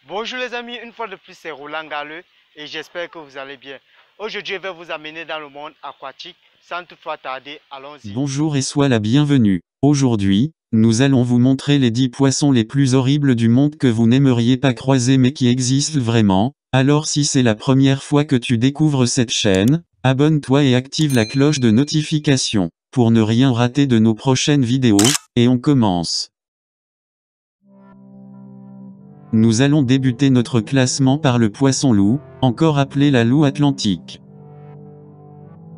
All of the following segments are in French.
Bonjour les amis, une fois de plus c'est Roland Galleux et j'espère que vous allez bien. Aujourd'hui je vais vous amener dans le monde aquatique. Sans toutefois tarder, allons-y. Bonjour et sois la bienvenue. Aujourd'hui, nous allons vous montrer les 10 poissons les plus horribles du monde que vous n'aimeriez pas croiser mais qui existent vraiment. Alors si c'est la première fois que tu découvres cette chaîne, abonne-toi et active la cloche de notification, pour ne rien rater de nos prochaines vidéos, et on commence. Nous allons débuter notre classement par le poisson-loup, encore appelé la loue atlantique.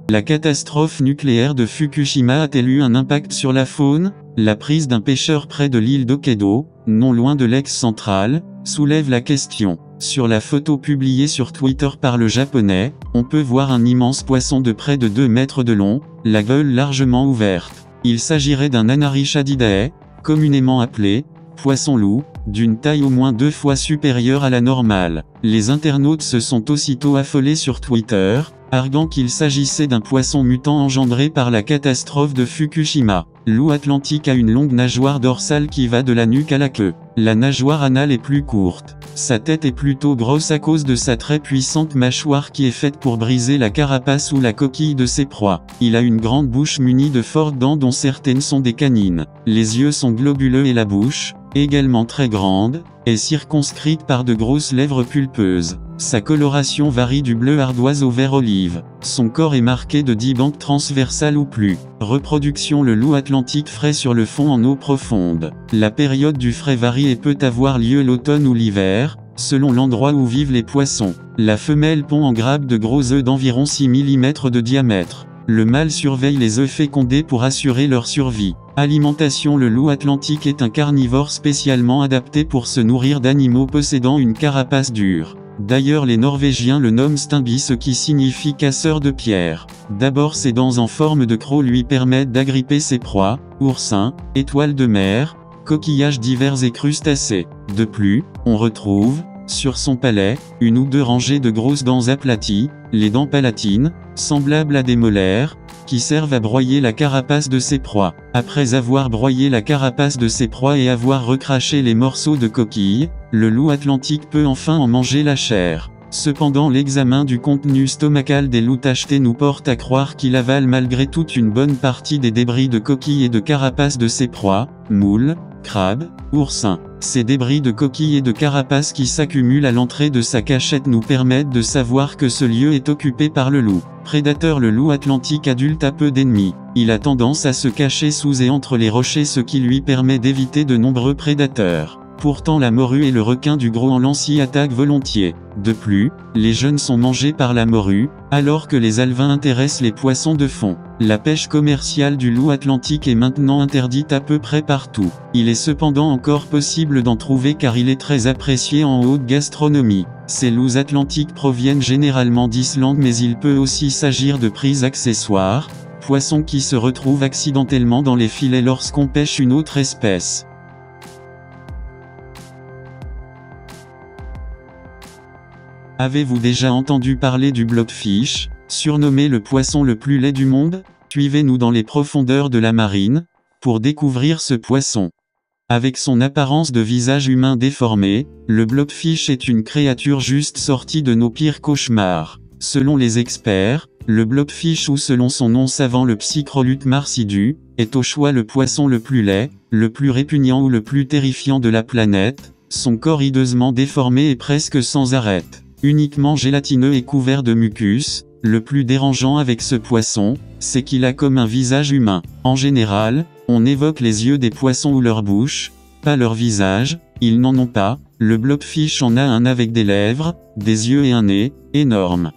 La catastrophe nucléaire de Fukushima a-t-elle eu un impact sur la faune? La prise d'un pêcheur près de l'île d'Hokkaido, non loin de l'ex centrale, soulève la question. Sur la photo publiée sur Twitter par le japonais, on peut voir un immense poisson de près de 2 mètres de long, la gueule largement ouverte. Il s'agirait d'un Anarichadidae, communément appelé poisson-loup, d'une taille au moins 2 fois supérieure à la normale. Les internautes se sont aussitôt affolés sur Twitter, arguant qu'il s'agissait d'un poisson mutant engendré par la catastrophe de Fukushima. Loup atlantique a une longue nageoire dorsale qui va de la nuque à la queue. La nageoire anale est plus courte. Sa tête est plutôt grosse à cause de sa très puissante mâchoire qui est faite pour briser la carapace ou la coquille de ses proies. Il a une grande bouche munie de fortes dents dont certaines sont des canines. Les yeux sont globuleux et la bouche, également très grande, est circonscrite par de grosses lèvres pulpeuses. Sa coloration varie du bleu ardoise au vert olive. Son corps est marqué de 10 bandes transversales ou plus. Reproduction. Le loup atlantique frais sur le fond en eau profonde. La période du frais varie et peut avoir lieu l'automne ou l'hiver, selon l'endroit où vivent les poissons. La femelle pond en grappe de gros œufs d'environ 6 mm de diamètre. Le mâle surveille les œufs fécondés pour assurer leur survie. Alimentation. Le loup atlantique est un carnivore spécialement adapté pour se nourrir d'animaux possédant une carapace dure. D'ailleurs les Norvégiens le nomment Stinby, ce qui signifie casseur de pierres. D'abord ses dents en forme de croc lui permettent d'agripper ses proies, oursins, étoiles de mer, coquillages divers et crustacés. De plus, on retrouve, sur son palais, une ou deux rangées de grosses dents aplaties, les dents palatines, semblables à des molaires, qui servent à broyer la carapace de ses proies. Après avoir broyé la carapace de ses proies et avoir recraché les morceaux de coquille, le loup atlantique peut enfin en manger la chair. Cependant l'examen du contenu stomacal des loups tachetés nous porte à croire qu'il avale malgré tout une bonne partie des débris de coquille et de carapace de ses proies, moules, crabes, oursins. Ces débris de coquille et de carapace qui s'accumulent à l'entrée de sa cachette nous permettent de savoir que ce lieu est occupé par le loup. Prédateur. Le loup atlantique adulte a peu d'ennemis. Il a tendance à se cacher sous et entre les rochers, ce qui lui permet d'éviter de nombreux prédateurs. Pourtant la morue et le requin du Groenland s'y attaquent volontiers. De plus, les jeunes sont mangés par la morue, alors que les alevins intéressent les poissons de fond. La pêche commerciale du loup atlantique est maintenant interdite à peu près partout. Il est cependant encore possible d'en trouver car il est très apprécié en haute gastronomie. Ces loups atlantiques proviennent généralement d'Islande, mais il peut aussi s'agir de prises accessoires, poissons qui se retrouvent accidentellement dans les filets lorsqu'on pêche une autre espèce. Avez-vous déjà entendu parler du blobfish, surnommé le poisson le plus laid du monde? Suivez-nous dans les profondeurs de la marine, pour découvrir ce poisson. Avec son apparence de visage humain déformé, le blobfish est une créature juste sortie de nos pires cauchemars. Selon les experts, le blobfish, ou selon son nom savant le Psychrolute marsidus, est au choix le poisson le plus laid, le plus répugnant ou le plus terrifiant de la planète. Son corps hideusement déformé et presque sans arête. Uniquement gélatineux et couvert de mucus. Le plus dérangeant avec ce poisson, c'est qu'il a comme un visage humain. En général, on évoque les yeux des poissons ou leur bouche, pas leur visage. Ils n'en ont pas. Le blobfish en a un avec des lèvres, des yeux et un nez énorme.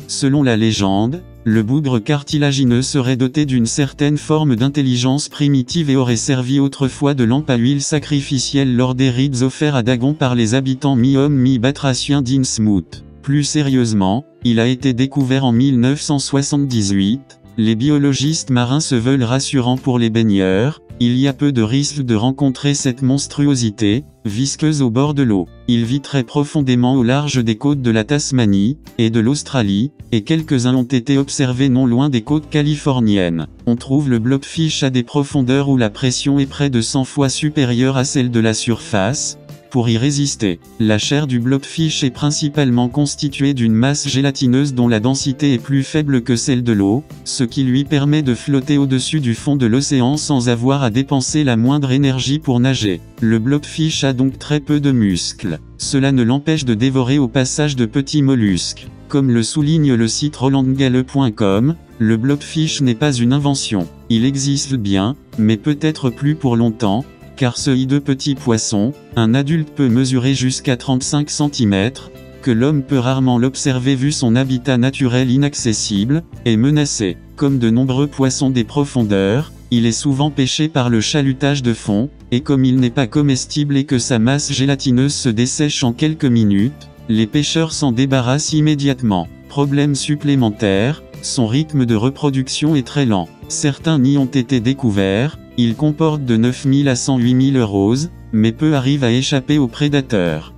Selon la légende, le bougre cartilagineux serait doté d'une certaine forme d'intelligence primitive et aurait servi autrefois de lampe à huile sacrificielle lors des rites offerts à Dagon par les habitants mi-hommes mi-batraciens d'Innsmouth. Plus sérieusement, il a été découvert en 1978. Les biologistes marins se veulent rassurants pour les baigneurs. Il y a peu de risques de rencontrer cette monstruosité, visqueuse au bord de l'eau. Il vit très profondément au large des côtes de la Tasmanie, et de l'Australie, et quelques-uns ont été observés non loin des côtes californiennes. On trouve le blobfish à des profondeurs où la pression est près de 100 fois supérieure à celle de la surface, pour y résister. La chair du blobfish est principalement constituée d'une masse gélatineuse dont la densité est plus faible que celle de l'eau, ce qui lui permet de flotter au-dessus du fond de l'océan sans avoir à dépenser la moindre énergie pour nager. Le blobfish a donc très peu de muscles. Cela ne l'empêche de dévorer au passage de petits mollusques. Comme le souligne le site rolandgale.com, le blobfish n'est pas une invention. Il existe bien, mais peut-être plus pour longtemps, car ce hideux petit poisson, un adulte peut mesurer jusqu'à 35 cm, que l'homme peut rarement l'observer vu son habitat naturel inaccessible, est menacé. Comme de nombreux poissons des profondeurs, il est souvent pêché par le chalutage de fond, et comme il n'est pas comestible et que sa masse gélatineuse se dessèche en quelques minutes, les pêcheurs s'en débarrassent immédiatement. Problème supplémentaire, son rythme de reproduction est très lent. Certains nids ont été découverts, ils comportent de 9000 à 108 000 œufs, mais peu arrivent à échapper aux prédateurs.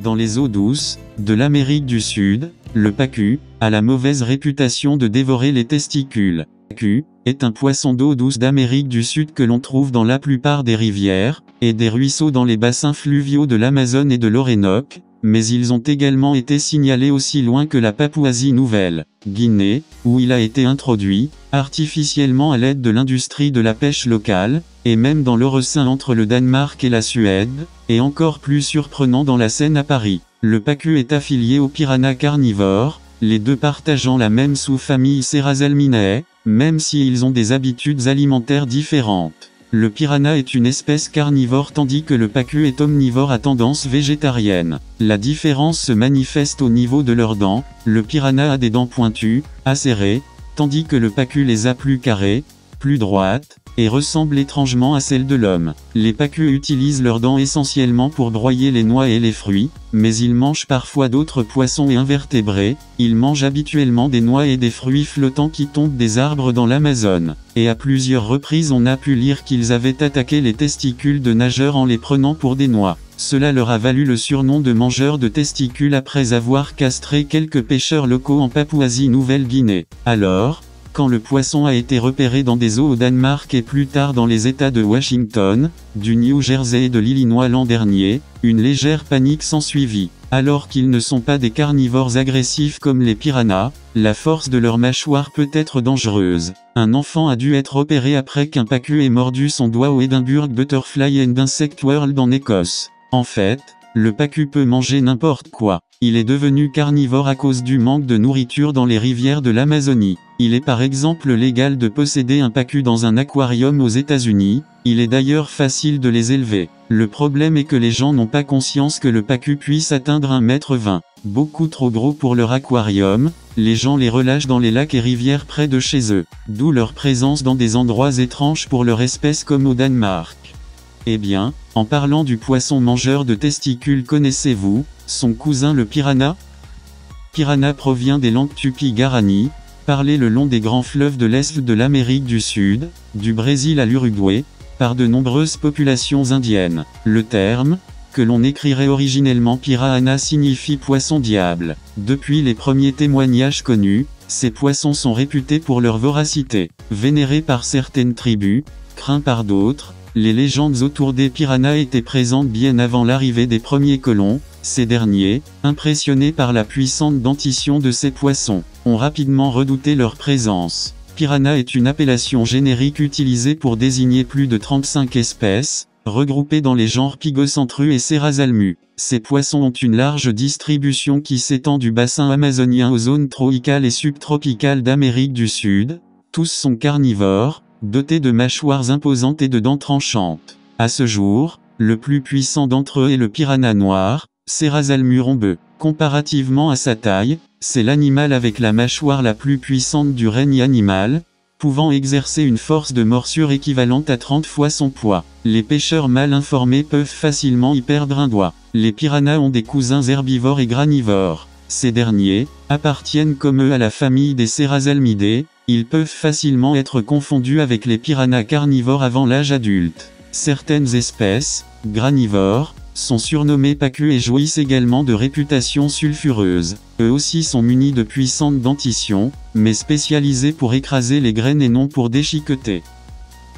Dans les eaux douces de l'Amérique du Sud, le pacu a la mauvaise réputation de dévorer les testicules. Le pacu est un poisson d'eau douce d'Amérique du Sud que l'on trouve dans la plupart des rivières et des ruisseaux dans les bassins fluviaux de l'Amazone et de l'Orénoque, mais ils ont également été signalés aussi loin que la Papouasie-Nouvelle-Guinée, où il a été introduit artificiellement à l'aide de l'industrie de la pêche locale, et même dans l'Océan entre le Danemark et la Suède, et encore plus surprenant dans la Seine à Paris. Le pacu est affilié aux piranhas carnivores, les deux partageant la même sous-famille Serrasalminae, même s'ils ont des habitudes alimentaires différentes. Le piranha est une espèce carnivore tandis que le pacu est omnivore à tendance végétarienne. La différence se manifeste au niveau de leurs dents, le piranha a des dents pointues, acérées, tandis que le pacu les a plus carrées, plus droites, et ressemble étrangement à celles de l'homme. Les pacus utilisent leurs dents essentiellement pour broyer les noix et les fruits, mais ils mangent parfois d'autres poissons et invertébrés. Ils mangent habituellement des noix et des fruits flottants qui tombent des arbres dans l'Amazone. Et à plusieurs reprises on a pu lire qu'ils avaient attaqué les testicules de nageurs en les prenant pour des noix. Cela leur a valu le surnom de mangeurs de testicules après avoir castré quelques pêcheurs locaux en Papouasie-Nouvelle-Guinée. Alors, quand le poisson a été repéré dans des eaux au Danemark et plus tard dans les États de Washington, du New Jersey et de l'Illinois l'an dernier, une légère panique s'ensuivit. Alors qu'ils ne sont pas des carnivores agressifs comme les piranhas, la force de leur mâchoire peut être dangereuse. Un enfant a dû être opéré après qu'un pacu ait mordu son doigt au Edinburgh Butterfly and Insect World en Écosse. En fait, le pacu peut manger n'importe quoi. Il est devenu carnivore à cause du manque de nourriture dans les rivières de l'Amazonie. Il est par exemple légal de posséder un pacu dans un aquarium aux États-Unis, il est d'ailleurs facile de les élever. Le problème est que les gens n'ont pas conscience que le pacu puisse atteindre 1,20 m. Beaucoup trop gros pour leur aquarium, les gens les relâchent dans les lacs et rivières près de chez eux, d'où leur présence dans des endroits étranges pour leur espèce comme au Danemark. Eh bien, en parlant du poisson mangeur de testicules, connaissez-vous son cousin le piranha? Piranha provient des langues tupi-guarani, parlées le long des grands fleuves de l'Est de l'Amérique du Sud, du Brésil à l'Uruguay, par de nombreuses populations indiennes. Le terme, que l'on écrirait originellement piranha, signifie poisson-diable. Depuis les premiers témoignages connus, ces poissons sont réputés pour leur voracité. Vénérés par certaines tribus, craints par d'autres, les légendes autour des piranhas étaient présentes bien avant l'arrivée des premiers colons. Ces derniers, impressionnés par la puissante dentition de ces poissons, ont rapidement redouté leur présence. Piranha est une appellation générique utilisée pour désigner plus de 35 espèces, regroupées dans les genres Pygocentru et Serrasalmu. Ces poissons ont une large distribution qui s'étend du bassin amazonien aux zones tropicales et subtropicales d'Amérique du Sud. Tous sont carnivores, dotés de mâchoires imposantes et de dents tranchantes. À ce jour, le plus puissant d'entre eux est le piranha noir, Serrasalmu rhombeux. Comparativement à sa taille, c'est l'animal avec la mâchoire la plus puissante du règne animal, pouvant exercer une force de morsure équivalente à 30 fois son poids. Les pêcheurs mal informés peuvent facilement y perdre un doigt. Les piranhas ont des cousins herbivores et granivores. Ces derniers appartiennent comme eux à la famille des Serrasalmidae. Ils peuvent facilement être confondus avec les piranhas carnivores avant l'âge adulte. Certaines espèces, granivores, sont surnommés pacus et jouissent également de réputation sulfureuse. Eux aussi sont munis de puissantes dentitions, mais spécialisés pour écraser les graines et non pour déchiqueter.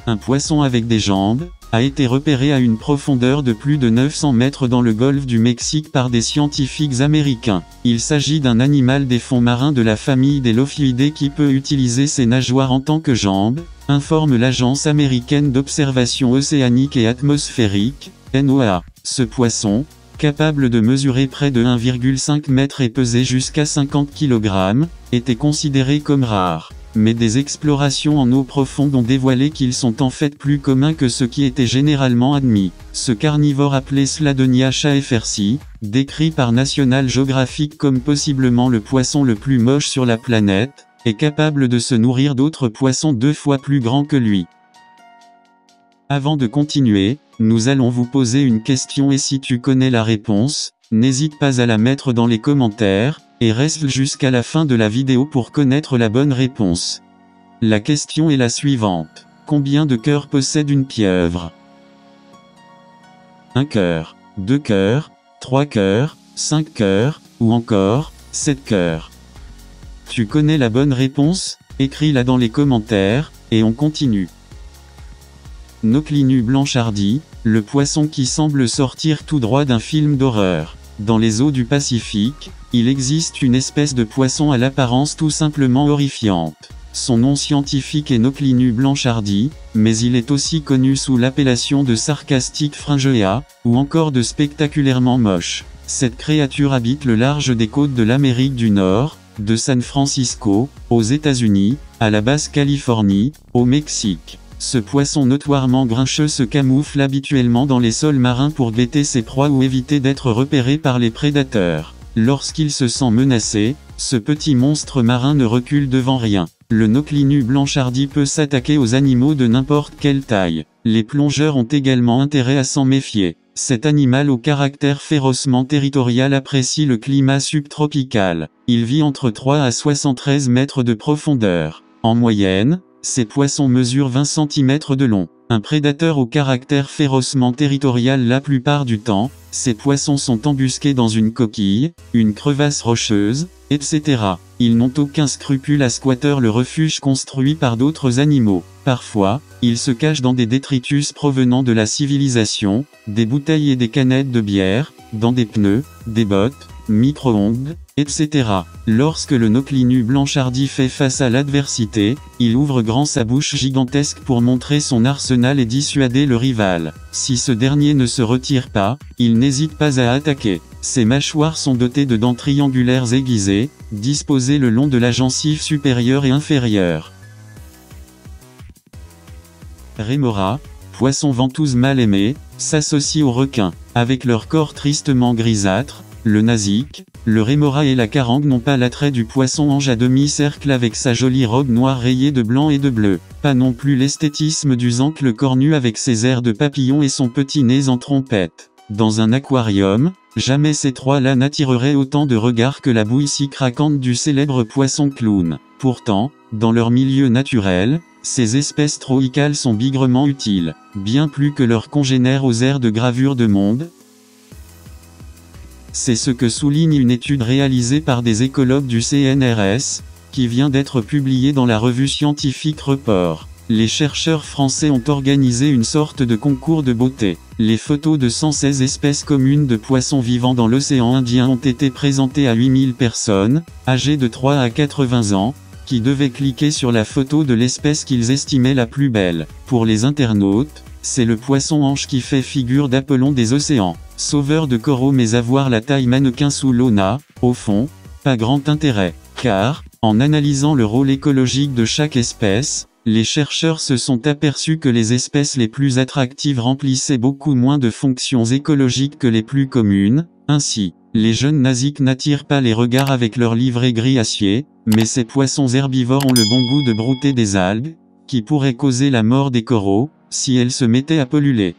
Un poisson avec des jambes, a été repéré à une profondeur de plus de 900 mètres dans le golfe du Mexique par des scientifiques américains. Il s'agit d'un animal des fonds marins de la famille des Lophioidés qui peut utiliser ses nageoires en tant que jambes, informe l'Agence américaine d'observation océanique et atmosphérique, NOAA. Ce poisson, capable de mesurer près de 1,5 m et peser jusqu'à 50 kg, était considéré comme rare. Mais des explorations en eau profonde ont dévoilé qu'ils sont en fait plus communs que ce qui était généralement admis. Ce carnivore appelé Sladonia chaefersi, décrit par National Geographic comme possiblement le poisson le plus moche sur la planète, est capable de se nourrir d'autres poissons 2 fois plus grands que lui. Avant de continuer, nous allons vous poser une question et si tu connais la réponse, n'hésite pas à la mettre dans les commentaires, et reste jusqu'à la fin de la vidéo pour connaître la bonne réponse. La question est la suivante. Combien de cœurs possède une pieuvre? 1 cœur, 2 cœurs, 3 cœurs, 5 cœurs, ou encore, 7 cœurs. Tu connais la bonne réponse? Écris-la dans les commentaires, et on continue. Noclinu blanchardi, le poisson qui semble sortir tout droit d'un film d'horreur. Dans les eaux du Pacifique, il existe une espèce de poisson à l'apparence tout simplement horrifiante. Son nom scientifique est Noclinu blanchardi, mais il est aussi connu sous l'appellation de Sarcastic fringea, ou encore de spectaculairement moche. Cette créature habite le large des côtes de l'Amérique du Nord, de San Francisco, aux États-Unis, à la Basse-Californie, au Mexique. Ce poisson notoirement grincheux se camoufle habituellement dans les sols marins pour guetter ses proies ou éviter d'être repéré par les prédateurs. Lorsqu'il se sent menacé, ce petit monstre marin ne recule devant rien. Le Noclinu blanchardi peut s'attaquer aux animaux de n'importe quelle taille. Les plongeurs ont également intérêt à s'en méfier. Cet animal au caractère férocement territorial apprécie le climat subtropical. Il vit entre 3 à 73 mètres de profondeur. En moyenne, ces poissons mesurent 20 cm de long. Un prédateur au caractère férocement territorial la plupart du temps, ces poissons sont embusqués dans une coquille, une crevasse rocheuse, etc. Ils n'ont aucun scrupule à squatter le refuge construit par d'autres animaux. Parfois, ils se cachent dans des détritus provenant de la civilisation, des bouteilles et des canettes de bière, dans des pneus, des bottes, micro-ondes, etc. Lorsque le Noclinu blanchardi fait face à l'adversité, il ouvre grand sa bouche gigantesque pour montrer son arsenal et dissuader le rival. Si ce dernier ne se retire pas, il n'hésite pas à attaquer. Ses mâchoires sont dotées de dents triangulaires aiguisées, disposées le long de la gencive supérieure et inférieure. Rémora, poisson ventouse mal aimé, s'associe aux requins. Avec leur corps tristement grisâtre, le nasique, le rémora et la carangue n'ont pas l'attrait du poisson-ange à demi-cercle avec sa jolie robe noire rayée de blanc et de bleu. Pas non plus l'esthétisme du zancle cornu avec ses airs de papillon et son petit nez en trompette. Dans un aquarium, jamais ces trois-là n'attireraient autant de regards que la bouille si craquante du célèbre poisson clown. Pourtant, dans leur milieu naturel, ces espèces troïcales sont bigrement utiles, bien plus que leurs congénères aux aires de gravure de monde. C'est ce que souligne une étude réalisée par des écologues du CNRS, qui vient d'être publiée dans la revue scientifique Report. Les chercheurs français ont organisé une sorte de concours de beauté. Les photos de 116 espèces communes de poissons vivant dans l'océan Indien ont été présentées à 8000 personnes, âgées de 3 à 80 ans, qui devaient cliquer sur la photo de l'espèce qu'ils estimaient la plus belle. Pour les internautes, c'est le poisson-ange qui fait figure d'Apollon des océans. Sauveur de coraux mais avoir la taille mannequin sous l'eau n'a, au fond, pas grand intérêt. Car, en analysant le rôle écologique de chaque espèce, les chercheurs se sont aperçus que les espèces les plus attractives remplissaient beaucoup moins de fonctions écologiques que les plus communes. Ainsi, les jeunes nasiques n'attirent pas les regards avec leur livrée gris acier, mais ces poissons herbivores ont le bon goût de brouter des algues, qui pourraient causer la mort des coraux, si elles se mettaient à polluer.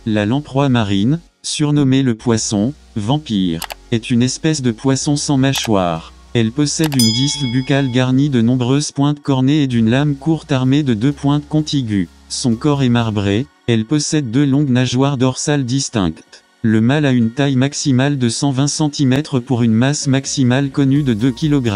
La lamproie marine, surnommée le poisson vampire, est une espèce de poisson sans mâchoire. Elle possède une disque buccale garnie de nombreuses pointes cornées et d'une lame courte armée de 2 pointes contiguës. Son corps est marbré, elle possède 2 longues nageoires dorsales distinctes. Le mâle a une taille maximale de 120 cm pour une masse maximale connue de 2 kg.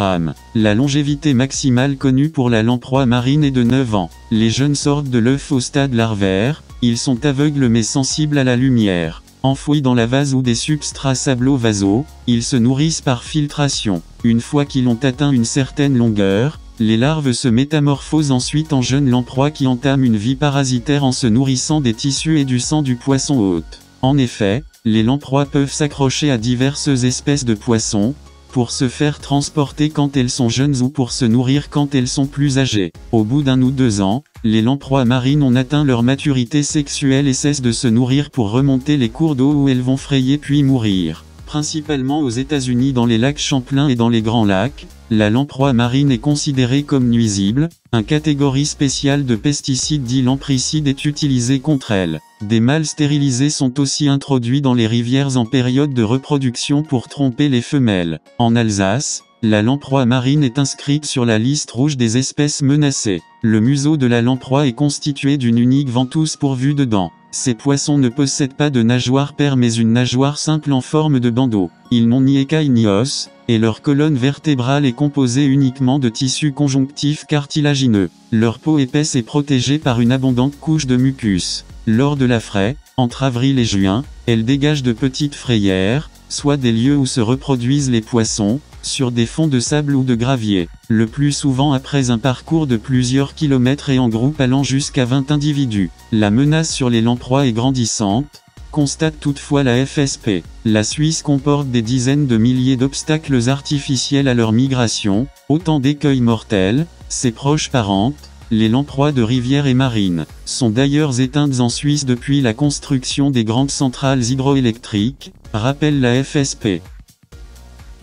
La longévité maximale connue pour la lamproie marine est de 9 ans. Les jeunes sortent de l'œuf au stade larvaire, ils sont aveugles mais sensibles à la lumière. Enfouis dans la vase ou des substrats sablo-vaseux, ils se nourrissent par filtration. Une fois qu'ils ont atteint une certaine longueur, les larves se métamorphosent ensuite en jeunes lamproies qui entament une vie parasitaire en se nourrissant des tissus et du sang du poisson hôte. En effet, les lamproies peuvent s'accrocher à diverses espèces de poissons, pour se faire transporter quand elles sont jeunes ou pour se nourrir quand elles sont plus âgées. Au bout d'1 ou 2 ans, les lamproies marines ont atteint leur maturité sexuelle et cessent de se nourrir pour remonter les cours d'eau où elles vont frayer puis mourir. Principalement aux États-Unis dans les lacs Champlain et dans les grands lacs, la lamproie marine est considérée comme nuisible, une catégorie spéciale de pesticides dit lampricide est utilisée contre elle. Des mâles stérilisés sont aussi introduits dans les rivières en période de reproduction pour tromper les femelles. En Alsace, la lamproie marine est inscrite sur la liste rouge des espèces menacées. Le museau de la lamproie est constitué d'une unique ventouse pourvue de dents. Ces poissons ne possèdent pas de nageoire paire mais une nageoire simple en forme de bandeau. Ils n'ont ni écailles ni os, et leur colonne vertébrale est composée uniquement de tissus conjonctifs cartilagineux. Leur peau épaisse est protégée par une abondante couche de mucus. Lors de la fraie, entre avril et juin, elles dégagent de petites frayères, soit des lieux où se reproduisent les poissons, sur des fonds de sable ou de gravier, le plus souvent après un parcours de plusieurs kilomètres et en groupe allant jusqu'à 20 individus. La menace sur les lamproies est grandissante, constate toutefois la FSP. La Suisse comporte des dizaines de milliers d'obstacles artificiels à leur migration, autant d'écueils mortels. Ses proches parentes, les lamproies de rivière et marine, sont d'ailleurs éteintes en Suisse depuis la construction des grandes centrales hydroélectriques, rappelle la FSP.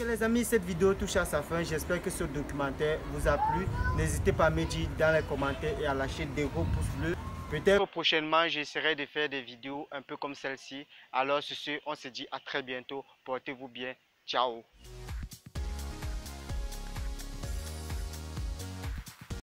Ok les amis, cette vidéo touche à sa fin. J'espère que ce documentaire vous a plu. N'hésitez pas à me dire dans les commentaires et à lâcher des gros pouces bleus. Peut-être prochainement, j'essaierai de faire des vidéos un peu comme celle-ci. Alors sur ce, on se dit à très bientôt. Portez-vous bien. Ciao.